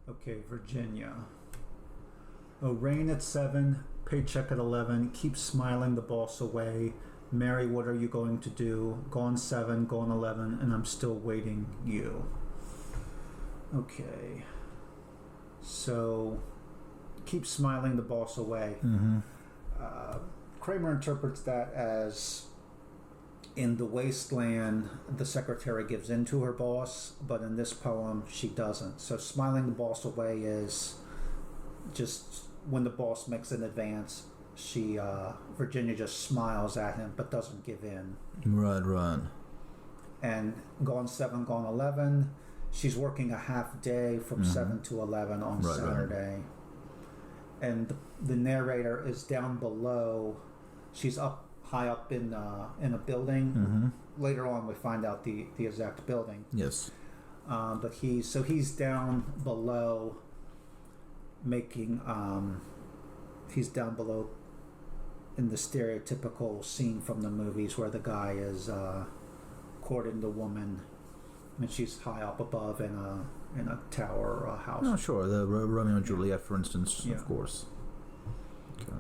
Okay, Virginia. Oh, rain at 7, paycheck at 11, keep smiling the boss away. Mary, what are you going to do? Gone 7, gone 11, and I'm still waiting you. Okay. So, keep smiling the boss away. Kramer interprets that as, in the wasteland, the secretary gives in to her boss, but in this poem, she doesn't. So smiling the boss away is just when the boss makes an advance, Virginia just smiles at him, but doesn't give in. Right. And gone 7, gone 11, she's working a half day from 7 to 11 on Saturday. Right. And the narrator is down below. She's high up in a building. Later on, we find out the exact building. Yes. But he's down below, making he's down below in the stereotypical scene from the movies where the guy is courting the woman, and she's high up above in a tower or a house. Oh, sure. The Romeo and Juliet, for instance, of course. Okay.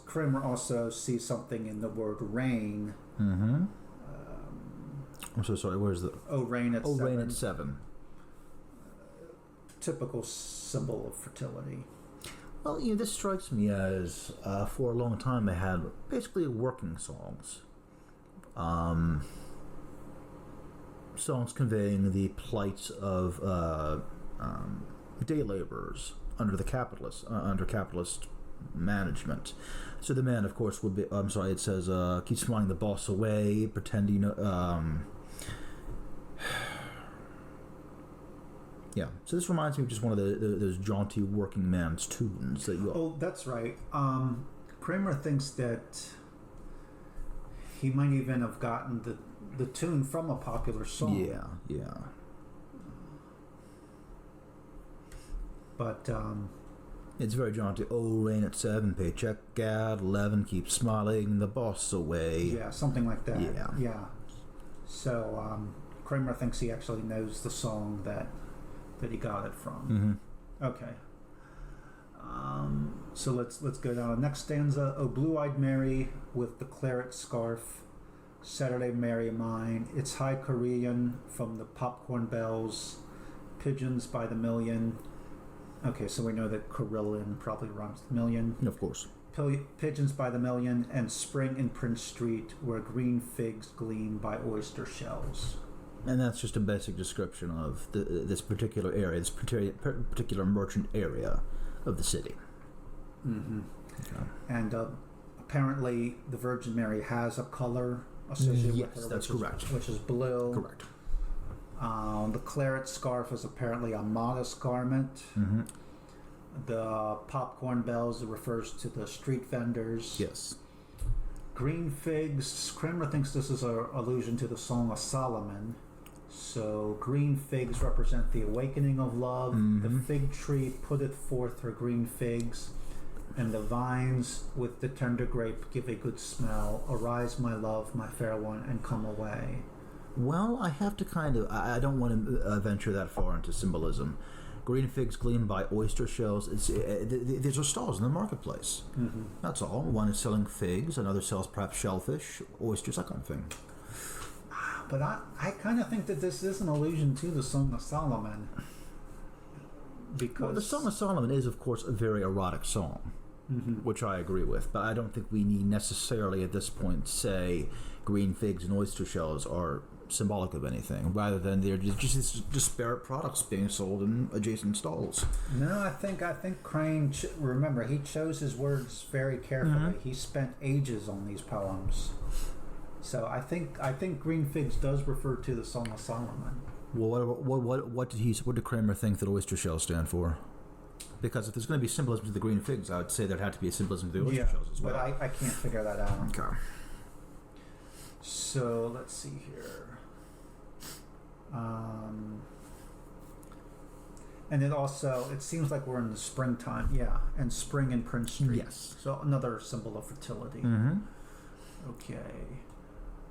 Kramer also sees something in the word rain. I'm so sorry. Where's the? Oh, rain at 7. Rain at 7. Typical symbol of fertility. Well, this strikes me as for a long time they had basically working songs. Songs conveying the plight of day laborers under capitalist management. So the man, of course, would be. I'm sorry. It says, "Keep smiling the boss away, pretend you know." Yeah. So this reminds me of just one of those jaunty working man's tunes that you. Oh, that's right. Kramer thinks that he might even have gotten the tune from a popular song. Yeah. But it's very jaunty. Oh, rain at 7, paycheck at 11, keep smiling the boss away. Yeah, something like that. Yeah. So Kramer thinks he actually knows the song that he got it from. Okay. So let's go down. Next stanza. Oh, blue-eyed Mary with the claret scarf, Saturday Mary mine. It's high Korean from the popcorn bells, pigeons by the million. Okay, so we know that Carillon probably rhymes with million. Of course. Pigeons by the million, and spring in Prince Street, where green figs gleam by oyster shells. And that's just a basic description of this particular area, this particular merchant area of the city. Okay. And apparently the Virgin Mary has a color associated with her. Yes, that's correct. Which is blue. Correct. The claret scarf is apparently a modest garment. The popcorn bells refers to the street vendors. Yes. Green figs, Kramer thinks this is an allusion to the Song of Solomon. So green figs represent the awakening of love. The fig tree putteth forth her green figs, and the vines with the tender grape give a good smell. Arise, my love, my fair one, and come away. Well, I have to I don't want to venture that far into symbolism. Green figs gleam by oyster shells. These are stalls in the marketplace. That's all. One is selling figs, another sells perhaps shellfish, oysters, that kind of thing. But I kind of think that this is an allusion to the Song of Solomon. Because the Song of Solomon is, of course, a very erotic song, which I agree with. But I don't think we need necessarily at this point say green figs and oyster shells are symbolic of anything, rather than they're just disparate products being sold in adjacent stalls. No, I think Crane. Remember, he chose his words very carefully. He spent ages on these poems, so I think green figs does refer to the Song of Solomon. Well, what did Kramer think that oyster shells stand for? Because if there's going to be symbolism to the green figs, I would say there had to be a symbolism to the oyster shells as well. But I can't figure that out. Okay. So let's see here. And it seems like we're in the springtime. Yeah, and spring in Prince Street. Yes. So another symbol of fertility. Okay.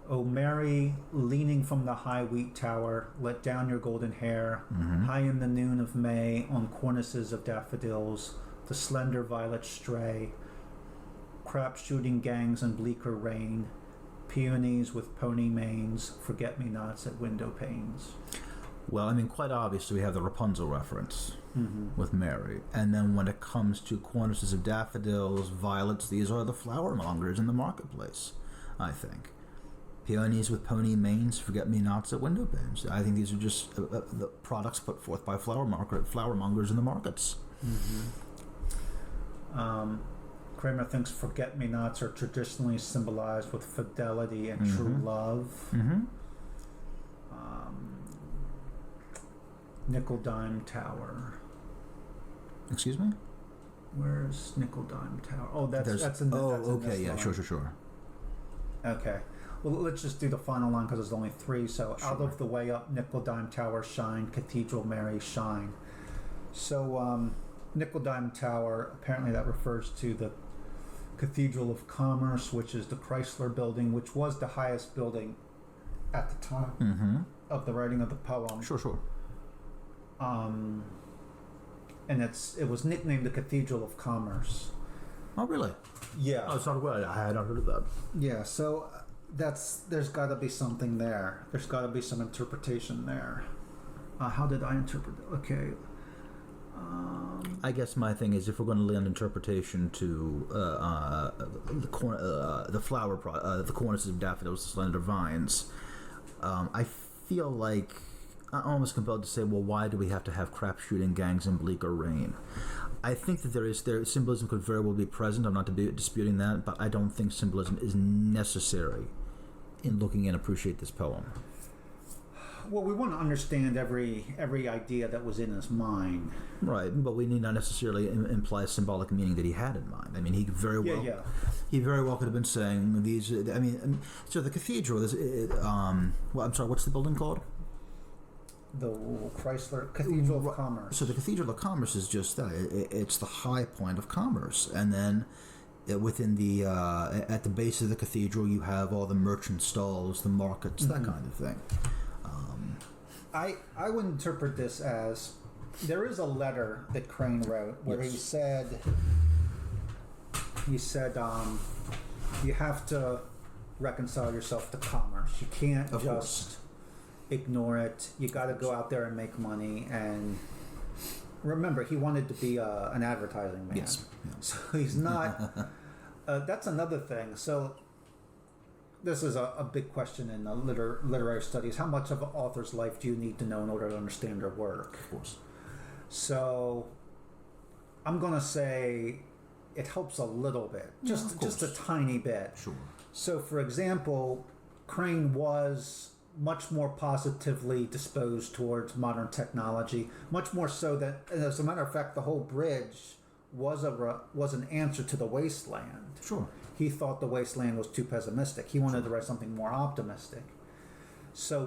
O Mary, leaning from the high wheat tower, let down your golden hair. High in the noon of May, on cornices of daffodils, the slender violets stray. Crap shooting gangs in bleaker rain, peonies with pony manes, forget-me-nots at window panes. Well, I mean, quite obviously we have the Rapunzel reference with Mary. And then when it comes to cornices of daffodils, violets, these are the flower mongers in the marketplace, I think. Peonies with pony manes, forget-me-nots at window panes. I think these are just the products put forth by flower mongers in the markets. Kramer thinks forget-me-nots are traditionally symbolized with fidelity and true love. Nickel Dime Tower. Excuse me? Where's Nickel Dime Tower? Oh, that's in the. Oh, that's in okay, this yeah, line. sure. Okay. Well, let's just do the final line because there's only three. So, out of the way up, Nickel Dime Tower shine, Cathedral Mary shine. So, Nickel Dime Tower, apparently that refers to the Cathedral of Commerce, which is the Chrysler Building, which was the highest building at the time of the writing of the poem. Sure. And it was nicknamed the Cathedral of Commerce. Oh, really? Yeah. Oh, it's not well. I had not heard of that. Yeah. So there's got to be something there. There's got to be some interpretation there. How did I interpret it? Okay. I guess my thing is, if we're going to lend interpretation to the cornices of daffodils, the slender vines, I feel like I'm almost compelled to say, well, why do we have to have crap shooting gangs in bleaker rain? I think that there symbolism could very well be present. I'm not disputing that, but I don't think symbolism is necessary in looking and appreciate this poem. Well, we want to understand every idea that was in his mind. Right, but we need not necessarily imply a symbolic meaning that he had in mind. I mean, he very well could have been saying these. I mean, so the cathedral is. I'm sorry. What's the building called? The Chrysler Cathedral of Commerce. So the Cathedral of Commerce is just that. It's the high point of commerce, and then within the at the base of the cathedral, you have all the merchant stalls, the markets, that kind of thing. I would interpret this as there is a letter that Crane wrote where he said you have to reconcile yourself to commerce. You can't just ignore it. You got to go out there and make money. And remember, he wanted to be an advertising man. Yes. Yeah. So he's not. That's another thing. So this is a big question in literary studies. How much of an author's life do you need to know in order to understand their work? Of course. So I'm going to say it helps a little bit, just a tiny bit. Sure. So, for example, Crane was much more positively disposed towards modern technology, much more so that, as a matter of fact, the whole bridge was an answer to the wasteland. Sure. He thought the wasteland was too pessimistic. He wanted to write something more optimistic. So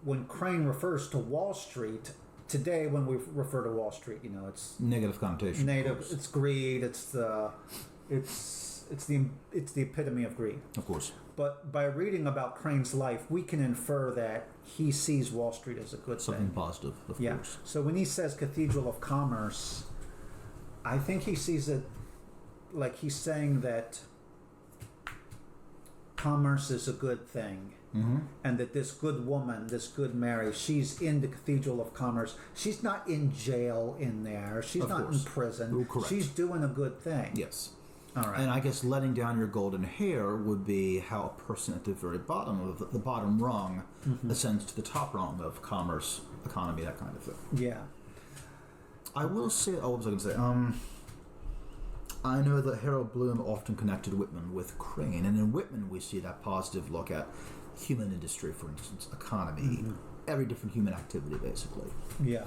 when Crane refers to Wall Street, today when we refer to Wall Street, it's negative connotation. It's greed. It's the epitome of greed. Of course. But by reading about Crane's life, we can infer that he sees Wall Street as a good something thing. Positive, of course. So when he says Cathedral of Commerce, I think he sees it like he's saying that commerce is a good thing. And that this good woman, this good Mary, she's in the Cathedral of Commerce. She's not in jail in there. She's not in prison. Correct. She's doing a good thing. Yes. All right. And I guess letting down your golden hair would be how a person at the very bottom of the bottom rung ascends to the top rung of commerce, economy, that kind of thing. Yeah. I will say, what was I going to say? I know that Harold Bloom often connected Whitman with Crane, and in Whitman we see that positive look at human industry, for instance, economy, every different human activity, basically. Yeah.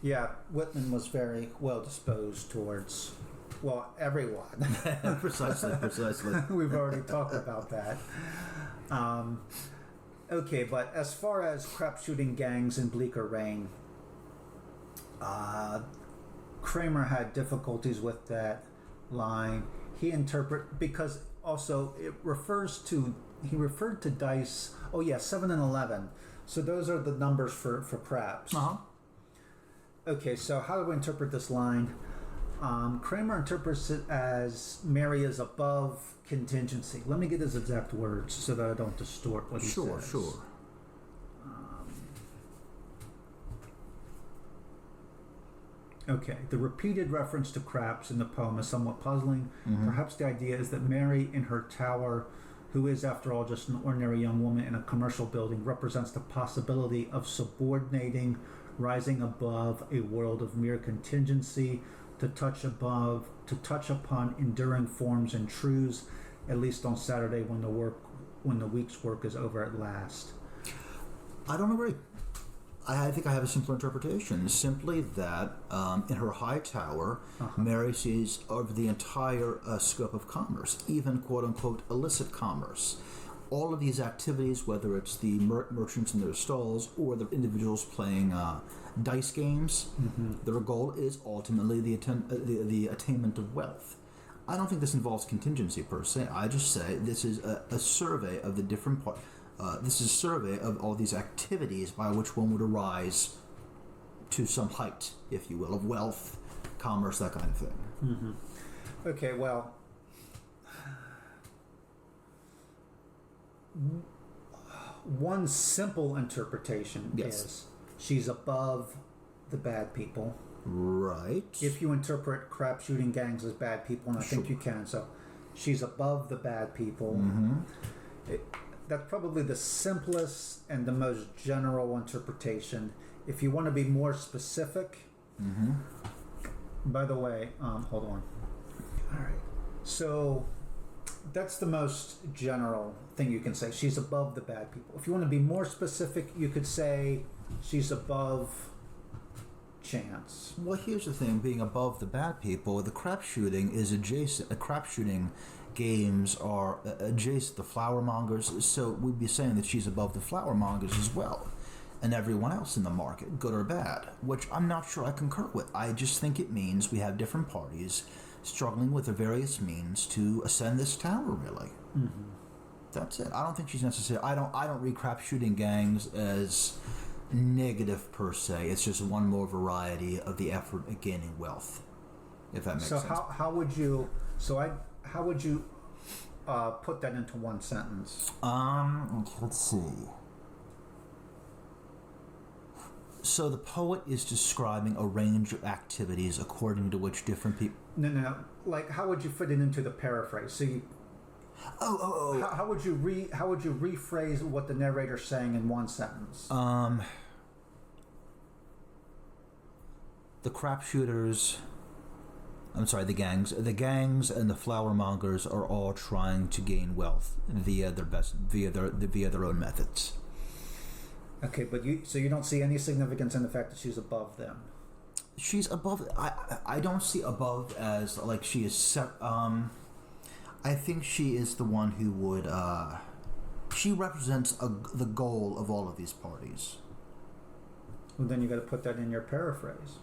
Yeah, Whitman was very well disposed towards, everyone. Precisely. We've already talked about that. Okay, but as far as crap shooting gangs in bleaker rain, Kramer had difficulties with that line. He because also it refers to he referred to dice. Oh yeah, 7 and 11. So those are the numbers for craps. Okay, so how do we interpret this line? Kramer interprets it as Mary is above contingency. Let me get his exact words so that I don't distort what he says. Sure. Okay, the repeated reference to craps in the poem is somewhat puzzling. Perhaps the idea is that Mary in her tower, who is after all just an ordinary young woman in a commercial building, represents the possibility of subordinating, rising above a world of mere contingency, to touch upon enduring forms and truths, at least on Saturday when the week's work is over at last. I don't agree. I think I have a simpler interpretation. Simply that in her high tower, Mary sees over the entire scope of commerce, even quote-unquote illicit commerce. All of these activities, whether it's the merchants in their stalls or the individuals playing dice games, their goal is ultimately the attainment of wealth. I don't think this involves contingency per se. I just say this is a survey of the different parts. This is a survey of all these activities by which one would arise to some height, if you will, of wealth, commerce, that kind of thing. Okay, well, one simple interpretation is she's above the bad people. Right. If you interpret crap shooting gangs as bad people, and I think you can, so she's above the bad people. That's probably the simplest and the most general interpretation. If you want to be more specific, by the way, hold on. All right. So that's the most general thing you can say. She's above the bad people. If you want to be more specific, you could say she's above chance. Well, here's the thing. Being above the bad people, the crap shooting is adjacent. The crap shooting games are adjacent to flower mongers, so we'd be saying that she's above the flower mongers as well, and everyone else in the market, good or bad, which I'm not sure I concur with. I just think it means we have different parties struggling with the various means to ascend this tower, really. That's it. I don't think she's necessary. I don't read crap shooting gangs as negative per se. It's just one more variety of the effort at gaining wealth, if that makes sense. So how would you put that into one sentence? Let's see. So the poet is describing a range of activities according to which different people... No. Like, how would you fit it into the paraphrase? So you... How would you rephrase what the narrator's saying in one sentence? The crap shooters... I'm sorry, the gangs and the flower mongers are all trying to gain wealth via their own methods. Okay, but you don't see any significance in the fact that she's above them. She's above. I don't see above as like she is. I think she is the one who would. She represents the goal of all of these parties. Well, then you got to put that in your paraphrase.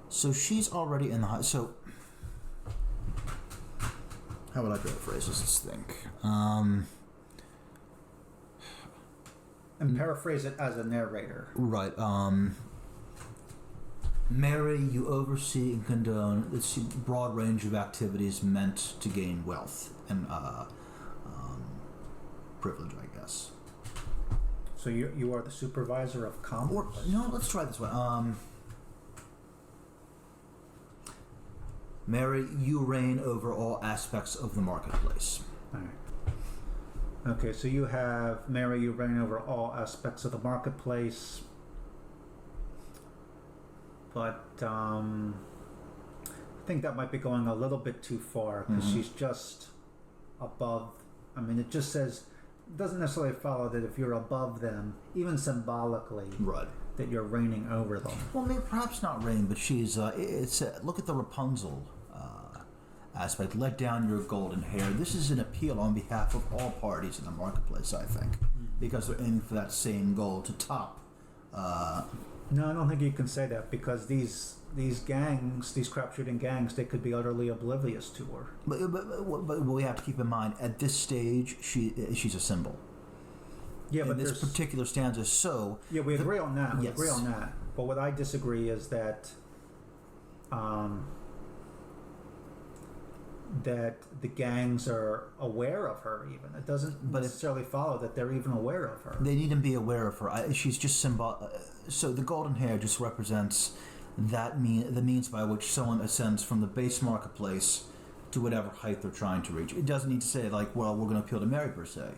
So she's already in the high. So how would I paraphrase this? Let's think. And paraphrase it as a narrator. Right. Mary, you oversee and condone this broad range of activities meant to gain wealth and privilege, I guess. So you are the supervisor of commerce? Or, no, let's try this one. Mary, you reign over all aspects of the marketplace. All right. Okay, so you have, Mary, you reign over all aspects of the marketplace. But I think that might be going a little bit too far because she's just above. I mean, it just says, it doesn't necessarily follow that if you're above them, even symbolically, right, that you're reigning over them. Well, maybe perhaps not reign, but she's. Look at the Rapunzel aspect. Let down your golden hair. This is an appeal on behalf of all parties in the marketplace, I think, because they're aiming for that same goal to top No, I don't think you can say that because these gangs, these crap shooting gangs, they could be utterly oblivious to her. But we have to keep in mind at this stage she's a symbol. Yeah, but this particular stanza. So yeah, we agree on that. We yes. agree on that. But what I disagree is that that the gangs are aware of her. Even it doesn't necessarily follow that they're even aware of her. They need to be aware of her. She's just symbol. So the golden hair just represents the means by which someone ascends from the base marketplace to whatever height they're trying to reach. It doesn't need to say like, well, we're going to appeal to Mary per se.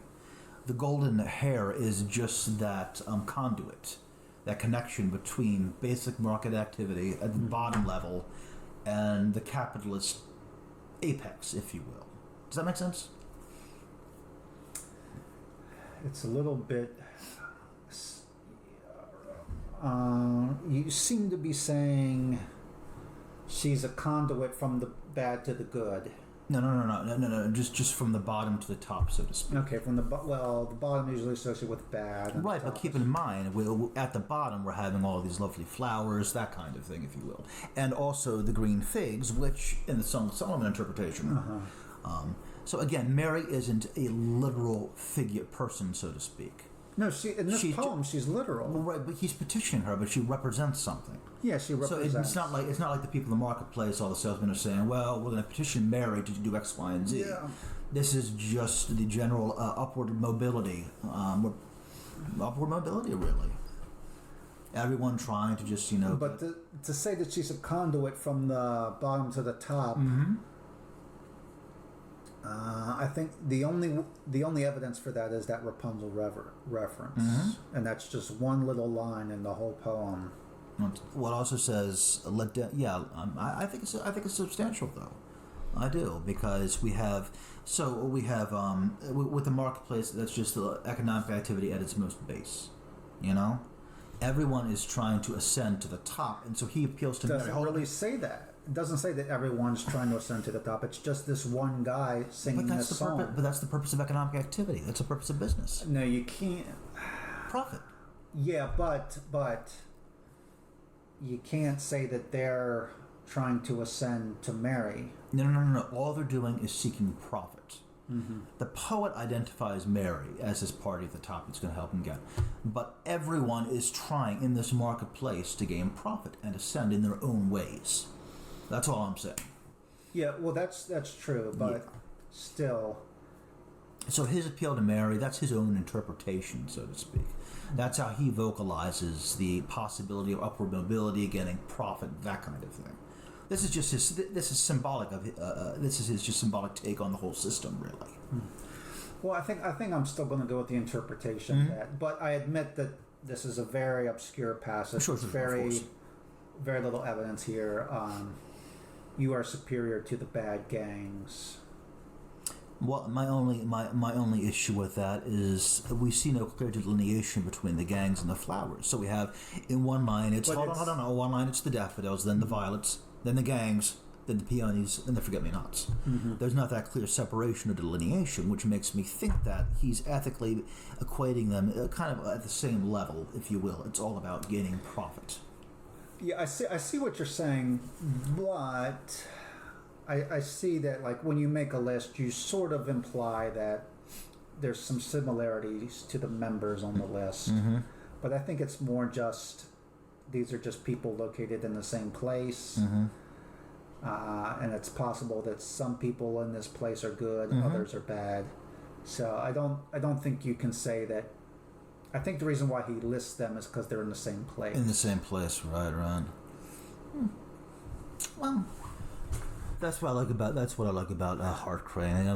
The golden hair is just that conduit, that connection between basic market activity at the bottom level and the capitalist apex, if you will. Does that make sense? It's a little bit... you seem to be saying she's a conduit from the bad to the good. No. Just from the bottom to the top, so to speak. Okay, from the bottom usually associated with bad. Right, but keep in mind, at the bottom we're having all these lovely flowers, that kind of thing, if you will, and also the green figs, which in the Song of Solomon interpretation. So again, Mary isn't a literal figure person, so to speak. No, in this poem she's literal. Well, right, but he's petitioning her, but she represents something. Yeah, she represents. So it's not like the people in the marketplace, all the salesmen are saying, well, we're going to petition Mary to do X, Y, and Z. Yeah. This is just the general upward mobility. Upward mobility, really. Everyone trying to just, But to say that she's a conduit from the bottom to the top, I think the only evidence for that is that Rapunzel reference, and that's just one little line in the whole poem. What also says, I think it's substantial though. I do, because we have with the marketplace, that's just the economic activity at its most base. Everyone is trying to ascend to the top, and so he appeals to. Doesn't really say that. It doesn't say that everyone's trying to ascend to the top. It's just this one guy singing this song. But that's the purpose of economic activity. That's the purpose of business. No, you can't. Profit. Yeah, but you can't say that they're trying to ascend to Mary. No. All they're doing is seeking profit. The poet identifies Mary as his party at the top. It's going to help him get. But everyone is trying in this marketplace to gain profit and ascend in their own ways. That's all I'm saying. Yeah, well, that's true, but still. So his appeal to Mary, that's his own interpretation, so to speak. That's how he vocalizes the possibility of upward mobility, getting profit, that kind of thing. This is just his symbolic symbolic take on the whole system, really. Well, I think I'm still going to go with the interpretation of that, but I admit that this is a very obscure passage. Sure, very little evidence here. You are superior to the bad gangs. Well, my only issue with that is we see no clear delineation between the gangs and the flowers. So we have in one line one line it's the daffodils, then the violets, then the gangs, then the peonies, then the forget-me-nots. There's not that clear separation or delineation, which makes me think that he's ethically equating them kind of at the same level, if you will. It's all about gaining profit. Yeah, I see what you're saying, but I see that, like, when you make a list, you sort of imply that there's some similarities to the members on the list. But I think it's more just these are just people located in the same place. And it's possible that some people in this place are good, others are bad. So I don't think you can say that. I think the reason why he lists them is because they're in the same place. In the same place, right. Well, that's what I like about Hart Crane.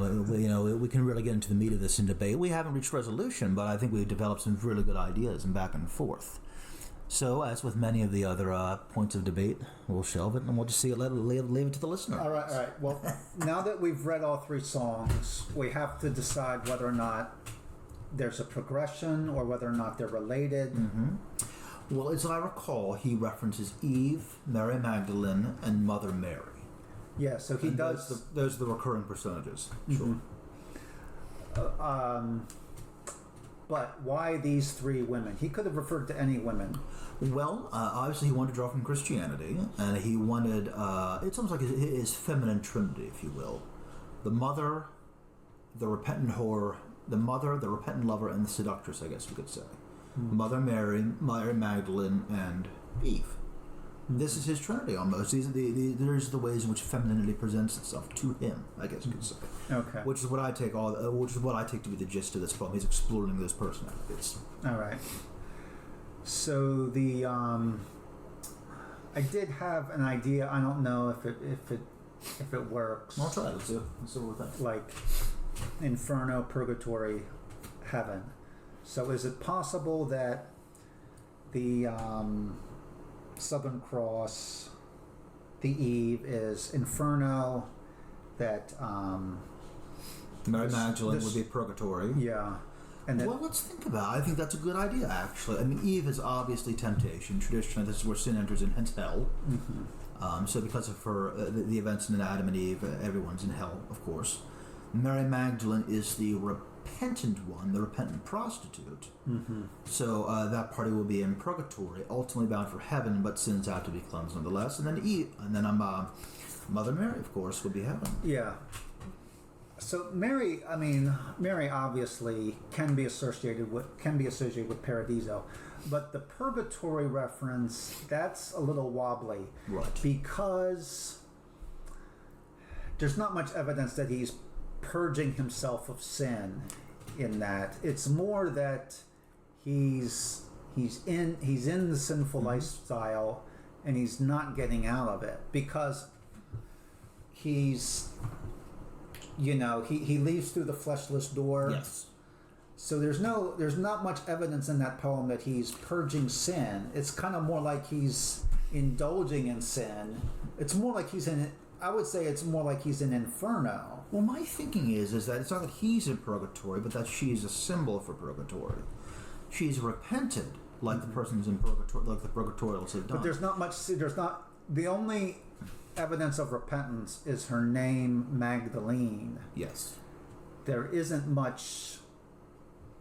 We can really get into the meat of this in debate. We haven't reached resolution, but I think we've developed some really good ideas and back and forth. So, as with many of the other points of debate, we'll shelve it and we'll just leave it to the listener. All right. Well, now that we've read all three songs, we have to decide whether or not there's a progression or whether or not they're related. Well, as I recall, he references Eve, Mary Magdalene, and Mother Mary. Yeah, so he does. Those are the recurring personages. Sure. But why these three women? He could have referred to any women. Well, obviously he wanted to draw from Christianity, and he wanted, it's almost like his feminine trinity, if you will. The mother, the repentant whore, the mother, the repentant lover, and the seductress, I guess we could say. Mother Mary, Mary Magdalene, and Eve. This is his trinity almost. These are the ways in which femininity presents itself to him, I guess you could say. Okay. Which is what I take to be the gist of this poem. He's exploring those personalities. All right. So I did have an idea. I don't know if it works. I'll try it. Let's see what that. Like Inferno, Purgatory, Heaven. So is it possible that the Southern Cross, the Eve is Inferno, that Mary Magdalene would be Purgatory. Yeah. And well, let's think about it. I think that's a good idea, actually. I mean, Eve is obviously temptation. Traditionally, this is where sin enters in, hence hell. So because of her, the events in Adam and Eve, everyone's in hell, of course. Mary Magdalene is the repentant one, the repentant prostitute. So that party will be in purgatory, ultimately bound for heaven, but sins have to be cleansed nonetheless. And then Eve, and then Mother Mary, of course, would be heaven. Yeah. So Mary obviously can be associated with Paradiso, but the purgatory reference, that's a little wobbly, right? Because there's not much evidence that he's purging himself of sin in that. It's more that he's in the sinful lifestyle and he's not getting out of it because he's he leaves through the fleshless door. Yes. So there's not much evidence in that poem that he's purging sin. It's kind of more like he's indulging in sin. It's more like I would say it's more like he's in Inferno. Well, my thinking is that it's not that he's in purgatory, but that she's a symbol for purgatory. She's repented, like the person who's in purgatory, like the purgatorials have done. But there's not the only evidence of repentance is her name, Magdalene. Yes. There isn't much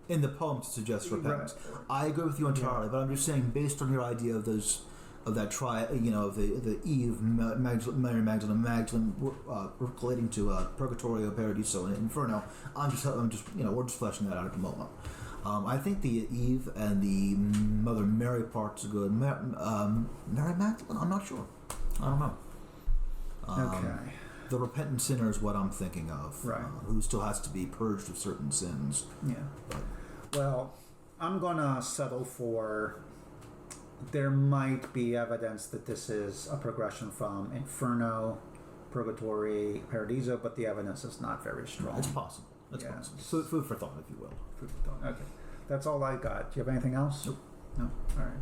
in the poem to suggest repentance. Right. I agree with you entirely, but I'm just saying, based on your idea of those, of that the Eve, Mary Magdalene, relating to Purgatorio, Paradiso, and Inferno. I'm just, we're just fleshing that out at the moment. I think the Eve and the Mother Mary part's good. Mary Magdalene, I'm not sure. I don't know. Okay. The repentant sinner is what I'm thinking of, right? Who still has to be purged of certain sins. Yeah. Well, I'm gonna settle for. There might be evidence that this is a progression from Inferno, Purgatory, Paradiso, but the evidence is not very strong. It's possible. It's possible. Food for thought, if you will. Food for thought. Okay. That's all I got. Do you have anything else? Nope. No? All right.